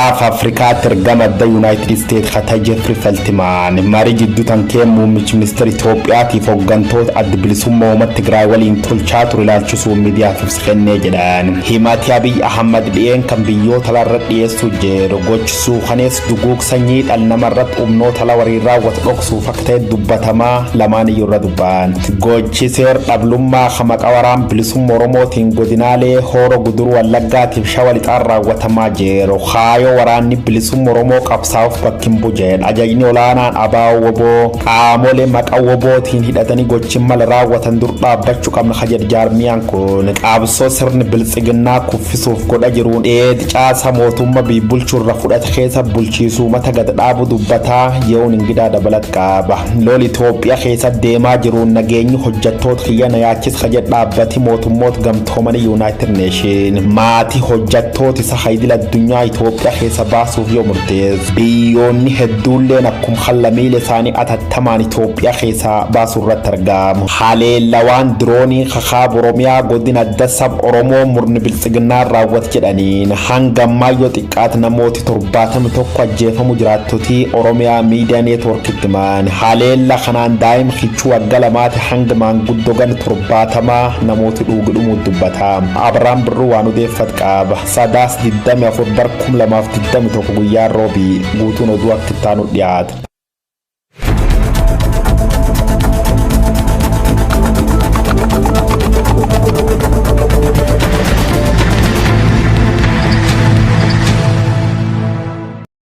gaaf Afrikaa tergamada United States khata Jeffrey Feltman marii jidduu tankeen muummichi ministeera Itoophiyaatiif hooggantoota adda bilisummaa uummata Tigraay waliin tolchaa ture ilaalchisuu miidiyaaf ibsa kennee jedhan. Himati Abiy Ahmad dhiyeen kan biyyoota laarra dhiyeessuu jedhu gochisuu kanees duguug sanyii dhala namarratti humnoota la wariirraa wata dhoksuuf akka ta'e dubbatamaa lamaan iyyurra dubbaan. Gochi seer dhablummaa hamaqa waraan bilisummaa Oromootiin godinaalee Hooroo Guduruu Wallaggaatiif Shawaa Lixaan raawwatamaa jiru. Haayoo waraanni bilisummaa Oromoo qabsaa'uuf bakkin bujeen ajajni olaanaan ABO woboo qaamolee maqaa wobootiin hidhatanii gochi mal raawwatan dur dhaabbachuu qabna hajar jaarmiyaan kun qabsoo sirni biltsiginnaa kuffisuuf godha jiruun caasa mootummaa bulchuurra fudhate keessa bulchiisuu mata gad dhaabu dubbataa ye'uun ingidaa dabalat qaba. Lola Itoophiyaa keessa deemaa jiruun nageenyi hojjettoota xiyyaana yaachis hajar dhaabbati mootummoota gamtoomanii United Nation maatii hojjettoota isa haydil addunyaa Itoophiyaa keessa baasuuf yoo murteessu biyyoonni hedduulleen akkuma khallamiilee isaanii atattamaan Itoophiyaa keessa baasuu irratti argamu. Haleellawaan diroonii kakaa Oromiyaa godina adda sab Oromoo murni biltsiginnaa raawwate jedhaniin hanga ammaa yoo xiqqaate namooti 71 ajjeefamu jiraattoti Oromiyaa miidiyaa neetwoorkitti himan. Haleella kanaan daa'ima kichuu waggaa lamaati hanga maanguddoo gan 70 namooti dhugudhumuu dubbata. Abrahaam Birruu waan odeeffat qaba. Sadaas 24 bar 2021 guyyaa roobii guutuun oduu akka itti aanu dhiyaata.